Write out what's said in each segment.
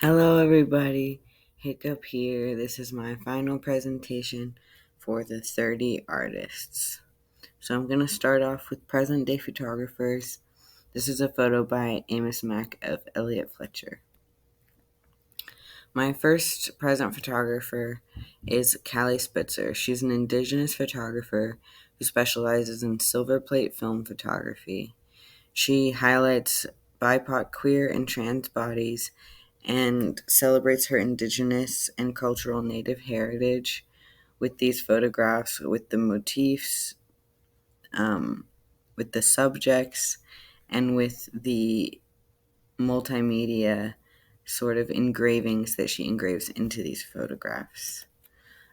Hello, everybody. Hiccup here. This is my final presentation for the 30 artists. So I'm going to start off with present day photographers. This is a photo by Amos Mack of Elliot Fletcher. My first present photographer is Callie Spitzer. She's an indigenous photographer who specializes in silver plate film photography. She highlights BIPOC, queer, and trans bodies and celebrates her indigenous and cultural native heritage with these photographs, with the motifs, with the subjects, and with the multimedia sort of engravings that she engraves into these photographs.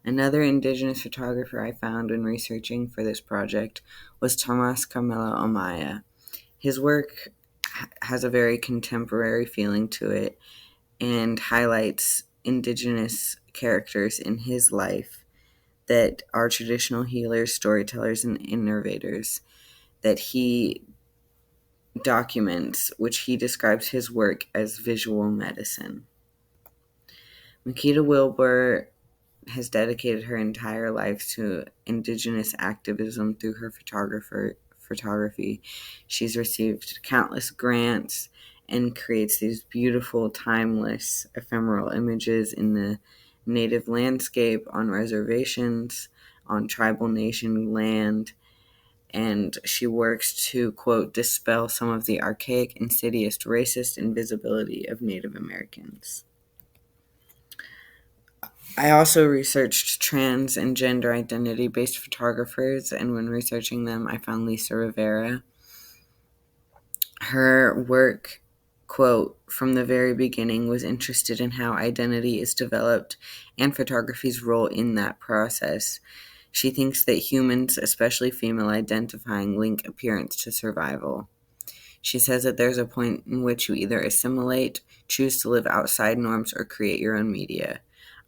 Another indigenous photographer I found when researching for this project was Tomas Carmelo Amaya. His work has a very contemporary feeling to it and highlights indigenous characters in his life that are traditional healers, storytellers, and innovators that he documents, which he describes his work as visual medicine. Makita Wilbur has dedicated her entire life to indigenous activism through her photography. She's received countless grants and creates these beautiful, timeless, ephemeral images in the native landscape, on reservations, on tribal nation land, and she works to, quote, dispel some of the archaic, insidious, racist invisibility of Native Americans. I also researched trans and gender identity-based photographers, and when researching them, I found Lisa Rivera. Her work, quote, from the very beginning was interested in how identity is developed and photography's role in that process. She thinks that humans, especially female identifying, link appearance to survival. She says that there's a point in which you either assimilate, choose to live outside norms, or create your own media.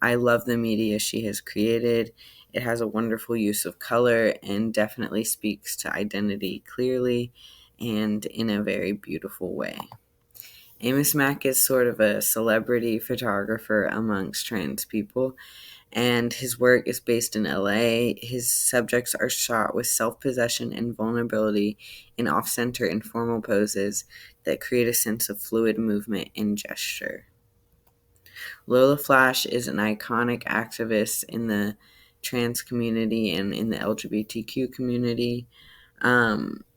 I love the media she has created. It has a wonderful use of color and definitely speaks to identity clearly and in a very beautiful way. Amos Mack is sort of a celebrity photographer amongst trans people, and his work is based in LA. His subjects are shot with self-possession and vulnerability in off-center informal poses that create a sense of fluid movement and gesture. Lola Flash is an iconic activist in the trans community and in the LGBTQ community.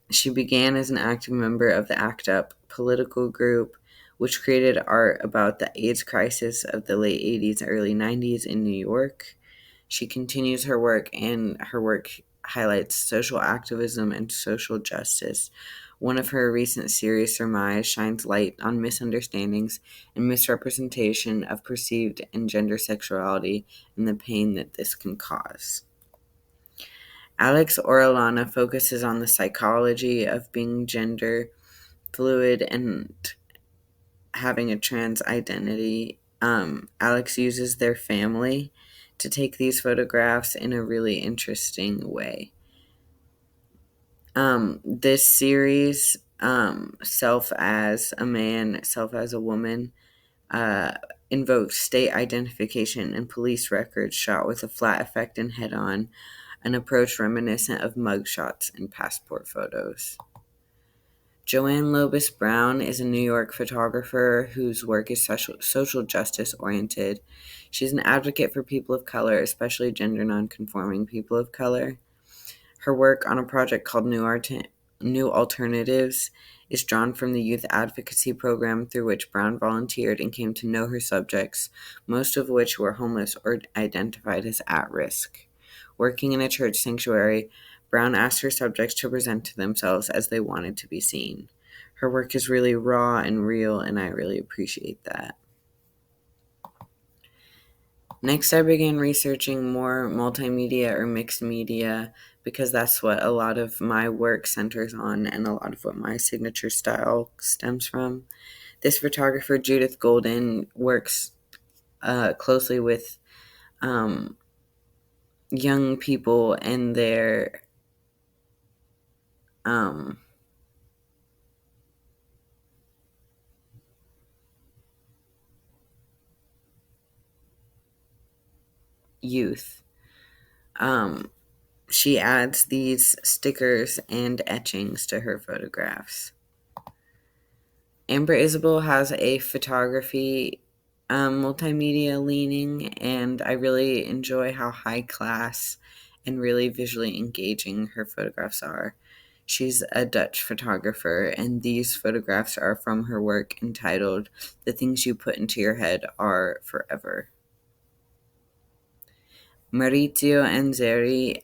She began as an active member of the ACT UP political group, which created art about the AIDS crisis of the late 80s, early 90s in New York. She continues her work, and her work highlights social activism and social justice. One of her recent series, Surmise, shines light on misunderstandings and misrepresentation of perceived and gender sexuality and the pain that this can cause. Alex Orellana focuses on the psychology of being gender fluid and having a trans identity. Alex uses their family to take these photographs in a really interesting way. This series, Self as a Man, Self as a Woman, invokes state identification and police records shot with a flat effect and head-on, an approach reminiscent of mugshots and passport photos. Joanne Lobis Brown is a New York photographer whose work is social justice oriented. She's an advocate for people of color, especially gender nonconforming people of color. Her work on a project called New Alternatives is drawn from the youth advocacy program through which Brown volunteered and came to know her subjects, most of which were homeless or identified as at risk. Working in a church sanctuary, Brown asked her subjects to present to themselves as they wanted to be seen. Her work is really raw and real, and I really appreciate that. Next, I began researching more multimedia or mixed media because that's what a lot of my work centers on and a lot of what my signature style stems from. This photographer, Judith Golden, works closely with young people and their um, youth. Um, she adds these stickers and etchings to her photographs. Amber Isabel has a photography multimedia leaning, and I really enjoy how high class and really visually engaging her photographs are. She's a Dutch photographer, and these photographs are from her work entitled "The Things You Put Into Your Head Are Forever." Maurizio Anzeri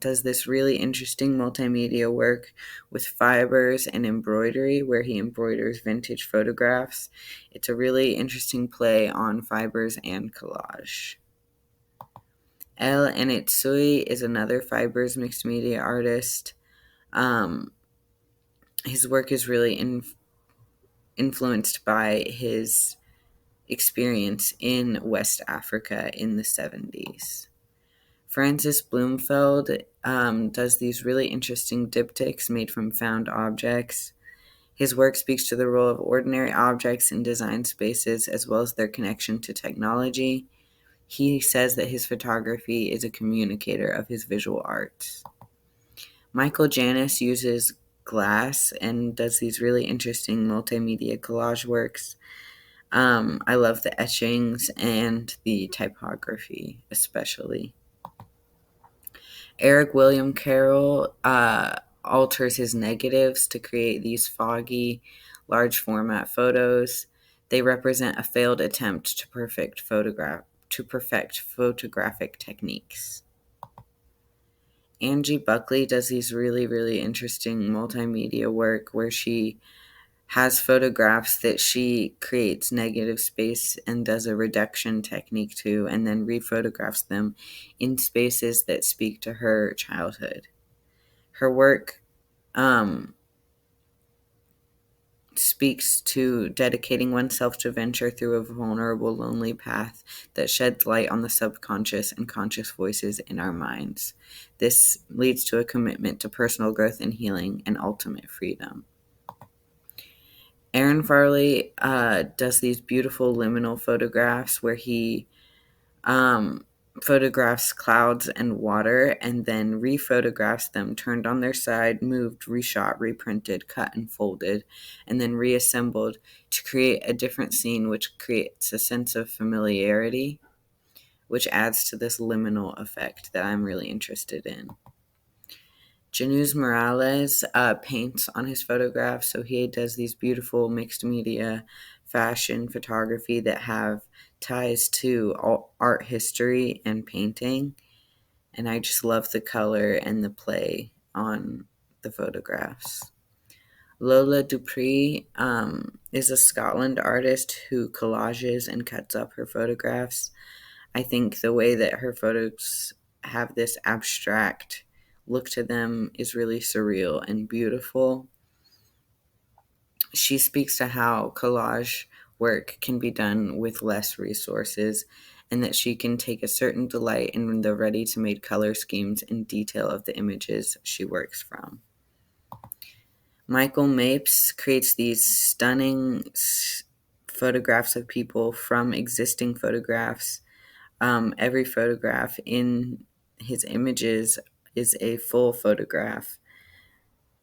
does this really interesting multimedia work with fibers and embroidery, where he embroiders vintage photographs. It's a really interesting play on fibers and collage. El Enitsui is another fibers mixed media artist. Um, his work is really influenced by his experience in West Africa in the 70s. Francis Bloomfield does these really interesting diptychs made from found objects. His work speaks to the role of ordinary objects in design spaces as well as their connection to technology. He says that his photography is a communicator of his visual arts. Michael Janis uses glass and does these really interesting multimedia collage works. I love the etchings and the typography, especially. Eric William Carroll alters his negatives to create these foggy, large format photos. They represent a failed attempt to perfect photographic techniques. Angie Buckley does these really, really interesting multimedia work where she has photographs that she creates negative space and does a reduction technique to, and then rephotographs them in spaces that speak to her childhood. Her work speaks to dedicating oneself to venture through a vulnerable, lonely path that sheds light on the subconscious and conscious voices in our minds. This leads to a commitment to personal growth and healing and ultimate freedom. Aaron Farley does these beautiful liminal photographs where he photographs clouds and water and then rephotographs them turned on their side, moved, reshot, reprinted, cut and folded, and then reassembled to create a different scene, which creates a sense of familiarity, which adds to this liminal effect that I'm really interested in. Janus Morales paints on his photographs, so he does these beautiful mixed media fashion photography that have ties to art history and painting, and I just love the color and the play on the photographs. Lola Dupree is a Scotland artist who collages and cuts up her photographs. I think the way that her photos have this abstract look to them is really surreal and beautiful. She speaks to how collage work can be done with less resources and that she can take a certain delight in the ready-to-made color schemes and detail of the images she works from. Michael Mapes creates these stunning photographs of people from existing photographs. Every photograph in his images is a full photograph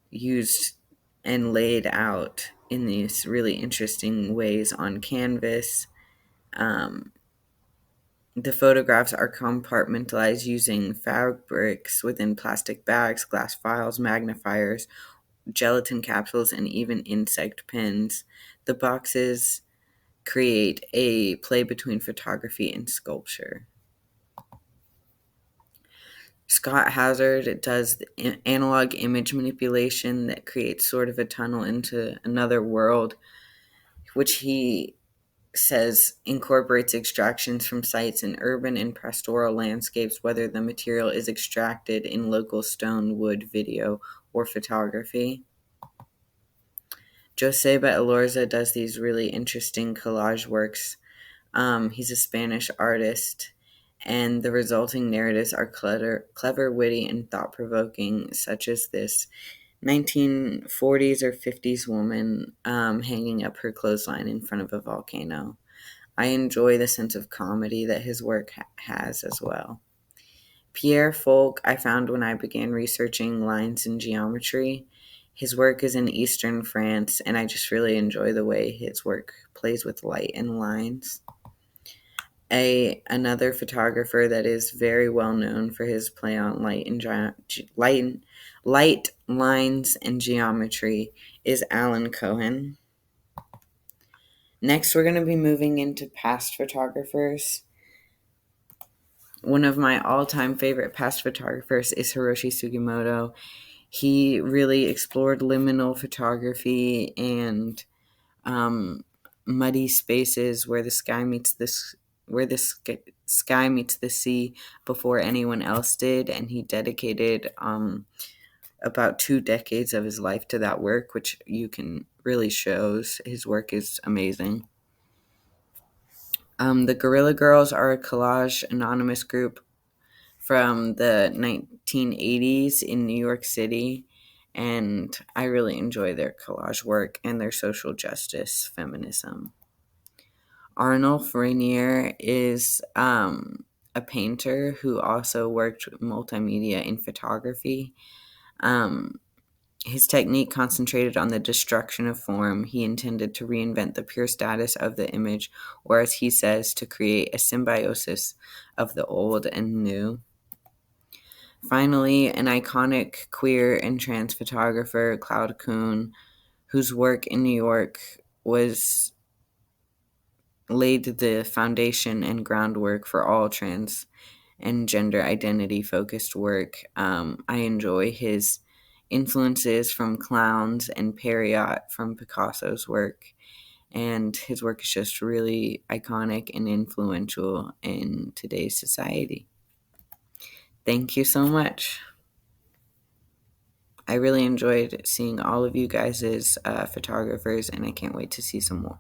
used and laid out in these really interesting ways on canvas. The photographs are compartmentalized using fabrics within plastic bags, glass files, magnifiers, gelatin capsules, and even insect pens. The boxes create a play between photography and sculpture. Scott Hazard does analog image manipulation that creates sort of a tunnel into another world, which he says incorporates extractions from sites in urban and pastoral landscapes, whether the material is extracted in local stone, wood, video, or photography. Joseba Elorza does these really interesting collage works. He's a Spanish artist, and the resulting narratives are clever, witty, and thought-provoking, such as this 1940s or 50s woman hanging up her clothesline in front of a volcano. I enjoy the sense of comedy that his work has as well. Pierre Folk I found when I began researching lines in geometry. His work is in Eastern France, and I just really enjoy the way his work plays with light and lines. Another photographer that is very well known for his play on light lines and geometry is Alan Cohen. Next, we're going to be moving into past photographers. One of my all-time favorite past photographers is Hiroshi Sugimoto. He really explored liminal photography and muddy spaces where the sky meets the sea before anyone else did, and he dedicated about 2 decades of his life to that work, which you can really shows. His work is amazing. The Guerrilla Girls are a collage anonymous group from the 1980s in New York City, and I really enjoy their collage work and their social justice feminism. Arnulf Rainier is a painter who also worked multimedia in photography. His technique concentrated on the destruction of form. He intended to reinvent the pure status of the image, or as he says, to create a symbiosis of the old and new. Finally, an iconic queer and trans photographer, Claude Kuhn, whose work in New York was laid the foundation and groundwork for all trans and gender identity focused work. I enjoy his influences from clowns and Perriot from Picasso's work, and his work is just really iconic and influential in today's society. Thank you so much. I really enjoyed seeing all of you guys as photographers, and I can't wait to see some more.